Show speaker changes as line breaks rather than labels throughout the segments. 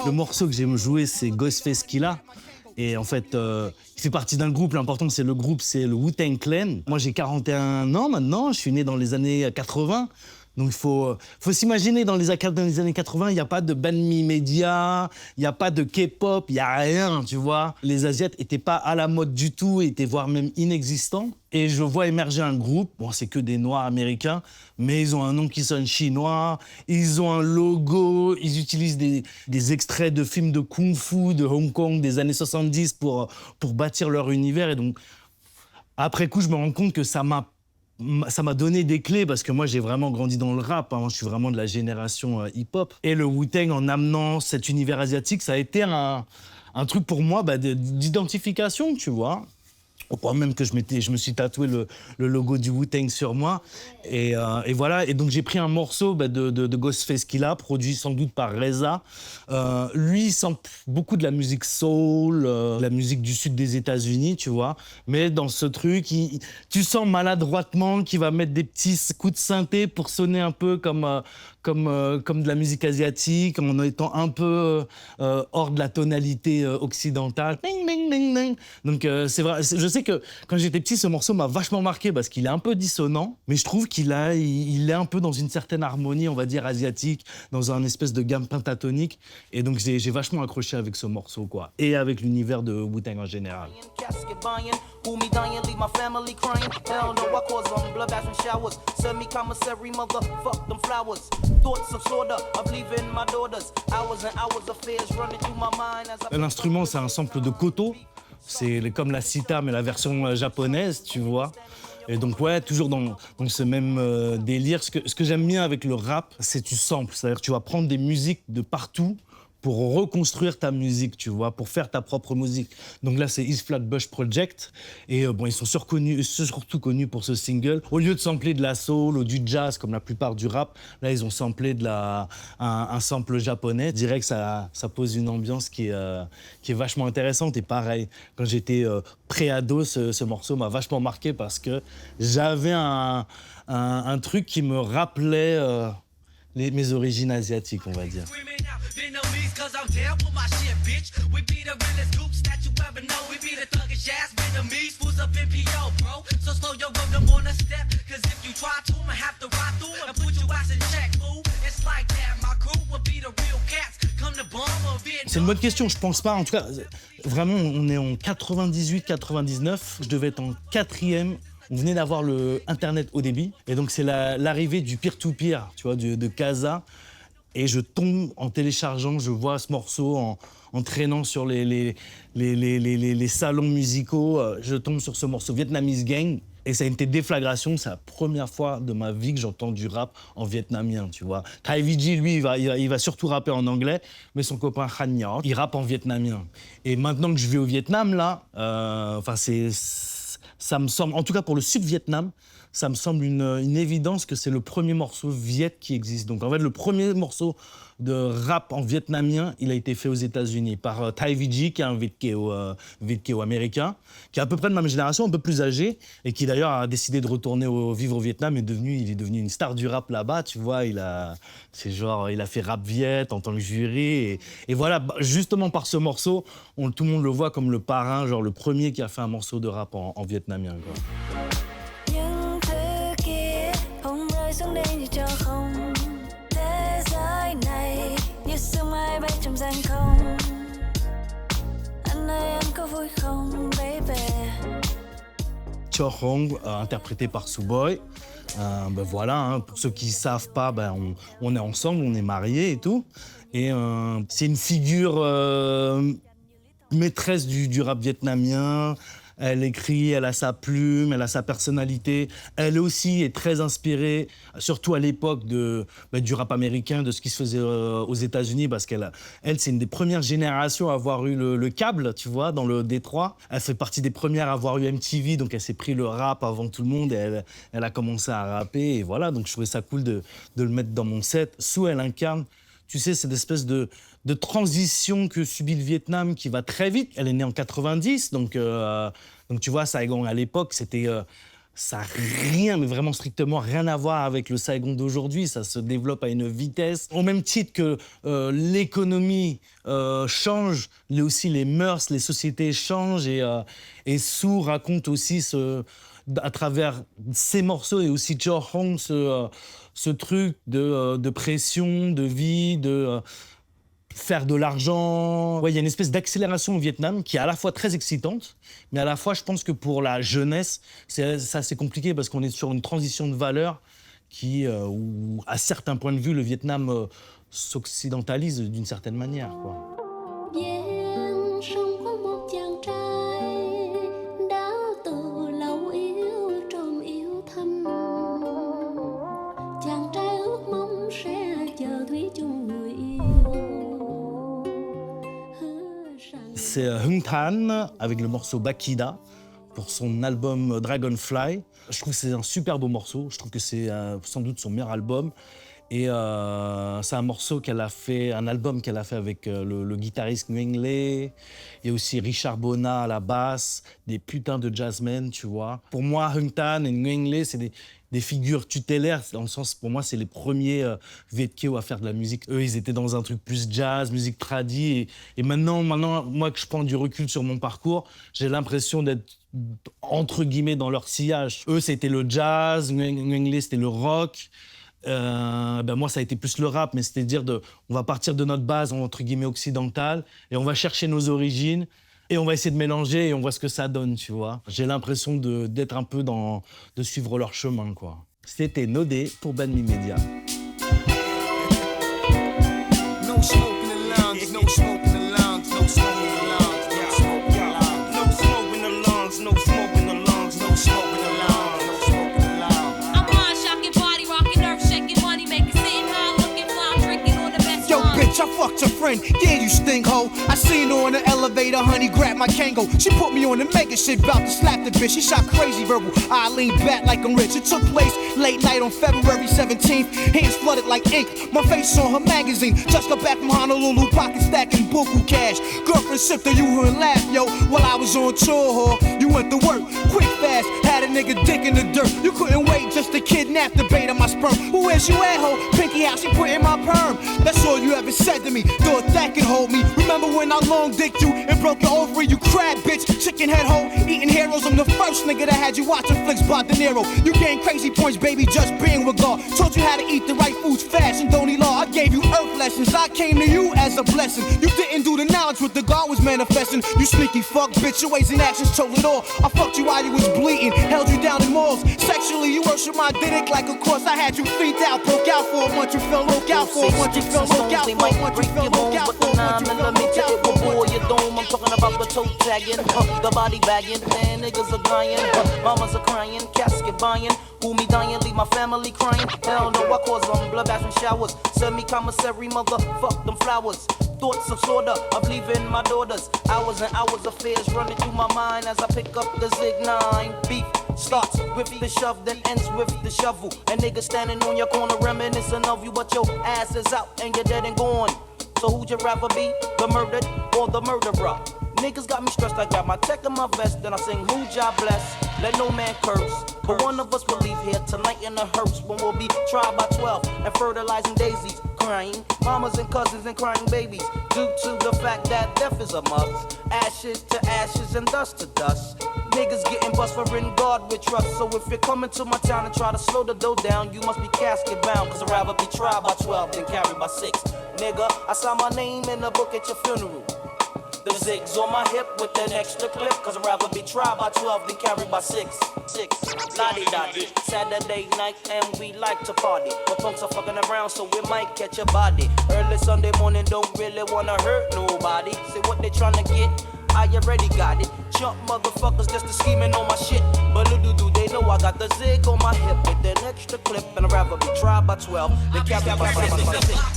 Le morceau que j'aime jouer, c'est Ghostface Killah. Et en fait, il fait partie d'un groupe. L'important, c'est le groupe, c'est le Wu-Tang Clan. Moi, j'ai 41 ans maintenant. Je suis né dans les années 80. Donc, il faut s'imaginer, dans les années 80, il n'y a pas de band média, il n'y a pas de K-pop, il n'y a rien, tu vois. Les Asiates n'étaient pas à la mode du tout, étaient voire même inexistants. Et je vois émerger un groupe, bon, c'est que des Noirs américains, mais ils ont un nom qui sonne chinois, ils ont un logo, ils utilisent des extraits de films de kung-fu de Hong Kong des années 70 pour bâtir leur univers. Et donc, après coup, je me rends compte que ça m'a donné des clés parce que moi, j'ai vraiment grandi dans le rap. Hein. Je suis vraiment de la génération hip-hop. Et le Wu-Tang, en amenant cet univers asiatique, ça a été un truc pour moi d'identification, tu vois. Au point même que je me suis tatoué le logo du Wu-Tang sur moi. Et voilà. Et donc, j'ai pris un morceau de Ghostface Killah, produit sans doute par Reza. Lui, il sample beaucoup de la musique soul, la musique du sud des États-Unis, tu vois. Mais dans ce truc, tu sens maladroitement qu'il va mettre des petits coups de synthé pour sonner un peu comme de la musique asiatique, en étant un peu hors de la tonalité occidentale. Ding, ding, ding, ding. Donc, c'est vrai. Je sais que quand j'étais petit, ce morceau m'a vachement marqué parce qu'il est un peu dissonant, mais je trouve il est un peu dans une certaine harmonie, on va dire, asiatique, dans un espèce de gamme pentatonique. Et donc, j'ai vachement accroché avec ce morceau, quoi. Et avec l'univers de Wu-Tang en général. L'instrument, c'est un sample de koto. C'est comme la sitar, mais la version japonaise, tu vois. Et donc, ouais, toujours dans ce même délire. Ce que j'aime bien avec le rap, c'est tu samples. C'est-à-dire que tu vas prendre des musiques de partout pour reconstruire ta musique, tu vois, pour faire ta propre musique. Donc là, c'est East Flatbush Project. Et bon, ils sont surtout connus pour ce single. Au lieu de sampler de la soul ou du jazz, comme la plupart du rap, là, ils ont samplé un sample japonais. Je dirais que ça pose une ambiance qui est vachement intéressante. Et pareil, quand j'étais pré-ado, ce morceau m'a vachement marqué parce que j'avais un truc qui me rappelait mes origines asiatiques, on va dire. C'est une bonne question, je pense pas. En tout cas, vraiment, on est en 98-99. Je devais être en 4e. On venait d'avoir le Internet haut débit. Et donc, c'est l'arrivée du peer-to-peer, tu vois, de Casa. Et je tombe en téléchargeant, je vois ce morceau en traînant sur les salons musicaux. Je tombe sur ce morceau Vietnamese Gang. Et ça a été déflagration. C'est la première fois de ma vie que j'entends du rap en vietnamien, tu vois. Ty VG, lui, il va surtout rapper en anglais, mais son copain Han Nhot, il rappe en vietnamien. Et maintenant que je vais au Vietnam, là, ça me semble, en tout cas pour le Sud-Vietnam, ça me semble une évidence que c'est le premier morceau viet qui existe. Donc en fait, le premier morceau de rap en vietnamien, il a été fait aux États-Unis par Ty VG, qui est un Viet-Kieu américain, qui est à peu près de ma même génération, un peu plus âgé, et qui d'ailleurs a décidé de retourner vivre au Vietnam. Il est devenu une star du rap là-bas, tu vois. Il a fait Rap Viet en tant que jury. Et voilà, justement par ce morceau, tout le monde le voit comme le parrain, genre le premier qui a fait un morceau de rap en vietnamien, quoi. Cho Hong, interprété par Suboy. Voilà, hein, pour ceux qui ne savent pas, on est ensemble, on est mariés et tout. Et c'est une figure maîtresse du rap vietnamien. Elle écrit, elle a sa plume, elle a sa personnalité. Elle aussi est très inspirée, surtout à l'époque du rap américain, de ce qui se faisait aux États-Unis, parce qu'elle, c'est une des premières générations à avoir eu le câble, tu vois, dans le Détroit. Elle fait partie des premières à avoir eu MTV, donc elle s'est pris le rap avant tout le monde et elle a commencé à rapper. Et voilà, donc je trouvais ça cool de le mettre dans mon set. Sue, elle incarne, tu sais, cette espèce de transition que subit le Vietnam qui va très vite. Elle est née en 90, donc tu vois, Saigon, à l'époque, c'était ça n'a rien, mais vraiment strictement rien à voir avec le Saigon d'aujourd'hui. Ça se développe à une vitesse. Au même titre que l'économie change, mais aussi les mœurs, les sociétés changent. Et Sue raconte aussi à travers ses morceaux et aussi Joe Hong ce truc de pression, de vie, de faire de l'argent. Ouais, il y a une espèce d'accélération au Vietnam qui est à la fois très excitante, mais à la fois, je pense que pour la jeunesse, c'est assez compliqué parce qu'on est sur une transition de valeurs où, à certains points de vue, le Vietnam s'occidentalise d'une certaine manière, quoi. C'est Hung Tan avec le morceau Bakida pour son album Dragonfly. Je trouve que c'est un super beau morceau. Je trouve que c'est sans doute son meilleur album. Et c'est un morceau qu'elle a fait, un album qu'elle a fait avec le guitariste Nguyen Le. Il y a aussi Richard Bona à la basse, des putains de jazzmen, tu vois. Pour moi, Hung Tan et Nguyen Le, c'est des figures tutélaires, dans le sens, pour moi, c'est les premiers Viet Kieu à faire de la musique. Eux, ils étaient dans un truc plus jazz, musique tradie. Et maintenant, moi, que je prends du recul sur mon parcours, j'ai l'impression d'être, entre guillemets, dans leur sillage. Eux, c'était le jazz, Nguyen Le, c'était le rock. Moi, ça a été plus le rap, mais c'est-à-dire on va partir de notre base, entre guillemets, occidentale, et on va chercher nos origines, et on va essayer de mélanger, et on voit ce que ça donne, tu vois. J'ai l'impression d'être un peu de suivre leur chemin, quoi. C'était Nodé pour Bad Me Media. No smoke in the lungs, no smoke in the lungs, no smoke in the lungs, no smoke in the lungs, no smoke in the lungs, no smoke in the lungs, no smoke in the lungs, no smoke in the lungs. I'm on shocking, body rocking, earth shaking, money making, sitting high, looking fly, drinking on the best. Yo, bitch, I fucked your friend. Yeah, you stink hoe. I seen her on the elevator, honey, grab my Kango. She put me on the mega shit, bout to slap the bitch. She shot crazy verbal. I leaned back like I'm rich. It took place late night on February 17th. Hands flooded like ink. My face on her magazine. Just got back from Honolulu, pocket stacking buku cash. Girlfriend sipped her, you and laugh, yo. While I was on tour, you went to work quick fast. Had a nigga dick in the dirt. You couldn't wait just to kidnap the bait of my sperm. Who is you at, ho? Pinky how she put in my perm. That's all you ever said to me. Thought that could hold me. Remember when I long dicked you and broke your ovary, you crab bitch. Chicken head hoe, eating heroes. I'm the first nigga that had you watching flicks by De Niro. You gained crazy points, baby, just being regard. Told you how to eat the right foods fast and don't eat law. I gave you earth lessons. I came to you as a blessing. You didn't do the knowledge what the God was manifesting. You sneaky fuck bitch, your ways and actions told it all. I fucked you while you was bleeding, held you down in malls. Sexually, you worship my dick like a course. I had you freaked out, broke out for a month. You fell, look out for a month. You fell, look out for a month. You fell, look out for a month. You fell, look out for a month. Your dome, I'm talking about the toe tagging, the body bagging, man, niggas are dying, mamas are crying, casket buying, who me dying, leave my family crying. Hell no, I cause them blood baths and showers. Send me commissary, motherfuck them flowers. Thoughts of sorta of leaving my daughters. Hours and hours of fears running through my mind as I pick up the Zig 9. Beef starts with the shove, then ends with the shovel. And niggas standing on your corner reminiscing of you, but your ass is out and you're dead and gone. So who'd you rather be, the murdered or the murderer? Niggas got me stressed, I got my tech in my vest, then I sing who job bless, let no man curse. But one of us will leave here tonight in a hearse when we'll be tried by 12 and fertilizing daisies, crying mamas and cousins and crying babies, due to the fact that death is a must. Ashes to ashes and dust to dust. Niggas getting bust for in God with trust. So if you're coming to my town and try to slow the dough down, you must be casket bound, cause I'd rather be tried by 12 than carried by 6. Nigga, I saw my name in the book at your funeral. The zigs on my hip with an extra clip, cause I'd rather be tried by 12 than carried by 6. Lottie-dottie, Saturday night and we like to party. But punks are fucking around so we might catch a body. Early Sunday morning don't really wanna hurt nobody. See what they tryna get, I already got it. Chump motherfuckers just a scheming on my shit. But little do they know I got the zig on my hip with an extra clip, and I'd rather be tried by 12 than carried by 6.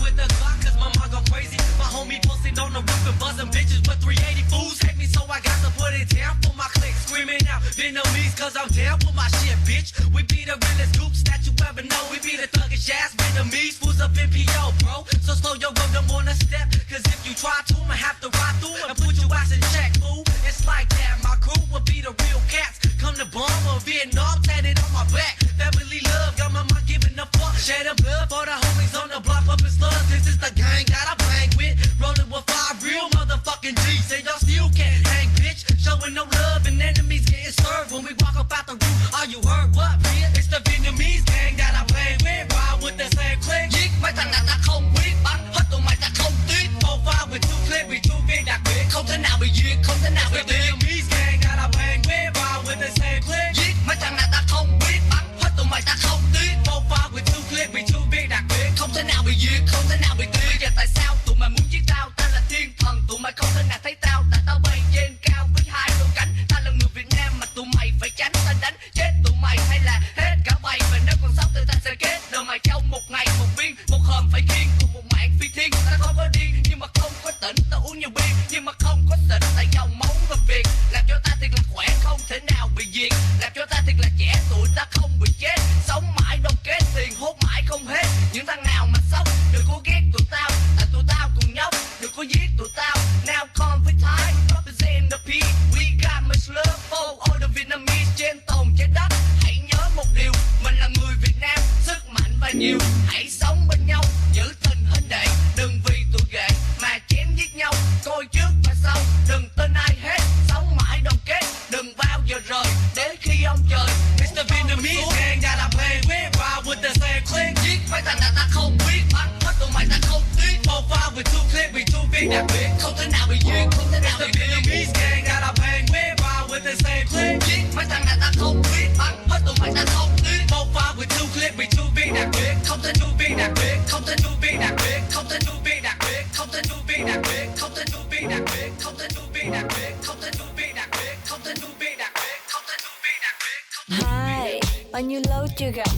With the Glock cause my mom go crazy. My homie posted on the roof and buzzing bitches, but 380 fools hate me, so I got to put it down for my clique. Screaming out Vietnamese cause I'm down with my shit, bitch. We be the realest groups that you ever know. We be the thuggish ass Vietnamese fools up in PO, bro. So slow your road, don't wanna step, cause if you try to, I'ma have to ride through and put your ass in check, fool. It's like that, my crew will be the real cats.
come to bomb or Vietnam, tatted on my back. Family love, got my mind giving a fuck. Shed a blood for the homies on the block up in slugs. This is the gang that I bang with. Rolling with 5 real motherfucking G's. Say y'all still can't hang, bitch. Showing no love and enemies getting served. When we walk up out the roof, all you heard what, bitch? It's the Vietnamese gang that I bang with. Ride with the same clique. Giết mấy thằng nào ta không biết, bắn hết tụi mày ta không tiếc. 4-5 with 2 clip, bị chu viên đặc biệt. Không thể nào bị giết, không thể nào bị tiêu. Vietnamese gang that I bang with. Ride with the same clique. Giết mấy thằng nào ta không biết, bắn hết tụi mày ta không tiếc. 4-5 with 2 clip, bị chu viên đặc biệt. Không thể nào bị giết, không thể nào bị tiêu. Giờ tại sao tụi mày muốn giết tao? Ta là thiên thần, tụi mày không thể nào thấy tao. Tại tao bay trên cao với 2 đôi cánh. Ta là người Việt Nam mà tụi mày phải tránh. Ta đánh chết tụi mày hay là hết cả bầy. Và nếu còn sống thì ta sẽ kết đời mày trong một ngày một viên. Một hòm phải kiên cùng một mạng phi thiên. Ta không có điên nhưng mà không có tỉnh. Ta uống nhiều bia nhưng mà không có xịn. Tại dòng máu và việc làm cho ta thiệt là khỏe, không thể nào bị diệt. Làm cho ta thiệt là trẻ tuổi, ta không bị chết. Sống mãi đông kết tiền hốt mãi không hết. Những thằng nào mà sống đừng có ghét tụi tao. Tại tụi tao cùng nhóc đừng có giết tụi tao. Now come với Thái represent the peace. We got much love for all the Vietnamese trên tồn trên đất. Hãy nhớ một điều, mình là người Việt Nam, sức mạnh và nhiều. Hãy sống bên nhau, giữ tình huynh đệ. Đừng vì tụi ghệ mà chém giết nhau. Coi trước và sau, đừng tin ai hết. Sống mãi đoàn kết, đừng bao giờ rời đến khi ông trời. Mr. Vietnamese gang that I play with. Ride with the same clique. Giết mấy thằng nào ta không biết, bắn hết tụi mày ta không tiếc. 4-5 with 2 clip, bị chu viên đặc biệt. Không thể nào bị giết, không thể nào bị Vietnamese gang that I play with. Ride with the same clique. Giết mấy thằng nào ta không biết, bắn hết tụi mày ta không tiếc. 4-5 with 2 clip, bị chu viên đặc biệt. Không thể chu viên đặc biệt, không thể chu viên đặc biệt, không thể chu viên đặc biệt, không thể chu viên đặc biệt, không thể chu viên đặc biệt, không thể chu viên đặc biệt, không thể chu viên đặc biệt, không thể chu viên đặc biệt, không thể chu viên đặc biệt.
Hai, bao nhiêu lâu chưa gặp.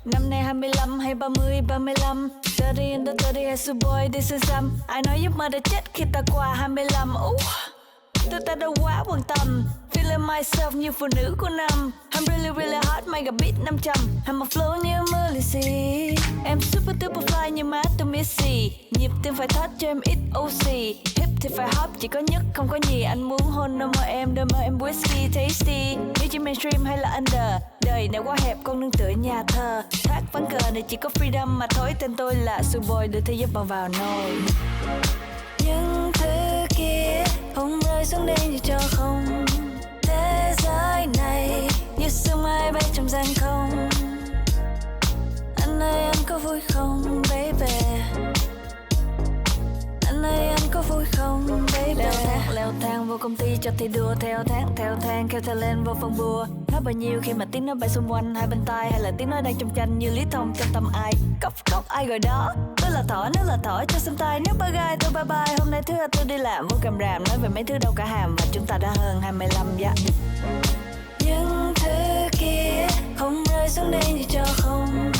Năm nay 25 hay 30, 35. 30 and the 30 has a boy, this is ai nói giấc mơ đã chết khi ta qua 25. Tụi ta đâu quá quan tâm. Feeling myself như phụ nữ của năm. I'm really really hot, mega beat 500. I'm a flow như mưa lì xì. Em super duper fly như má tôi Missy. Nhịp tim phải thoát cho em ít oxy. Hip thì phải hop, chỉ có nhất không có nhì. Anh muốn hôn đôi môi em whisky tasty. Như chỉ mainstream hay là under. Đời này quá hẹp, con nương tựa nhà thờ. Thác ván cờ này chỉ có freedom mà thôi. Tên tôi là Subboy, đưa thế giới bằng vào nồi. Những thứ kia không rơi xuống đây như cho không. Thế giới này như sương mai bay trong giăng không. Anh ơi anh có vui không baby? Anh ơi anh có vui không baby? Leo thang vô công ty cho thi đua. Theo thang kêu theo lên vô phòng bùa. Nói bao nhiêu khi mà tiếng nói bay xung quanh hai bên tai. Hay là tiếng nói đang trong tranh như lý thông trong tâm ai. Cốc ai gọi đó. Tôi là thỏ, nếu là thỏ cho xem tay. Nếu ba gai tôi bye bye. Hôm nay thứ hai tôi đi làm vô cầm ràm. Nói về mấy thứ đâu cả hàm. Và chúng ta đã hơn 25 dạ. Những thứ kia không rơi xuống đây như cho không.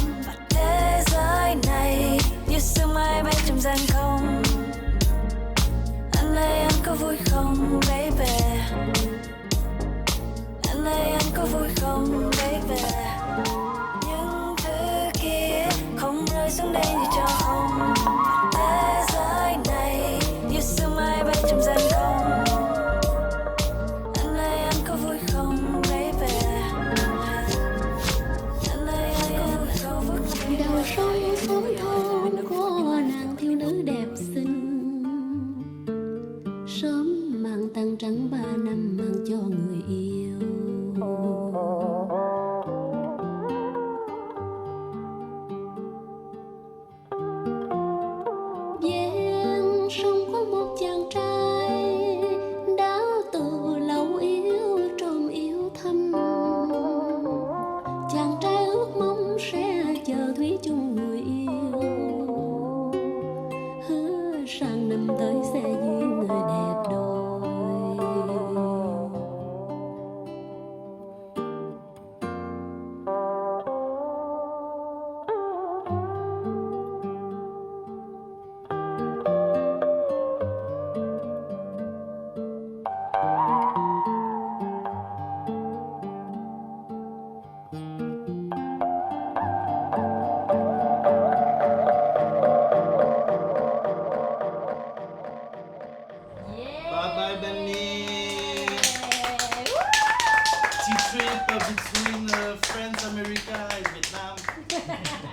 Thế giới này như sương mai bay trong giăng không. Anh ơi anh có vui không baby? Anh ơi anh có vui không baby? Những thứ kia không rơi xuống đây như cho không. Thế giới này như sương mai bay trong giăng không. Anh ơi anh có vui không baby? Anh ơi anh có vui không?
Đầu sông phố thôn có nàng thiếu nữ đẹp xinh. Sớm mang tặng trắng 3 năm mang cho người yêu. Ven sông có một chàng trai đã từ lâu yêu trộm yêu thầm. Chàng trai ước mong sẽ chờ thủy chung người yêu. Hứa sang năm tới sẽ duyên người đẹp đôi.
Bye bye Benny. Petit trip. between France, America and Vietnam.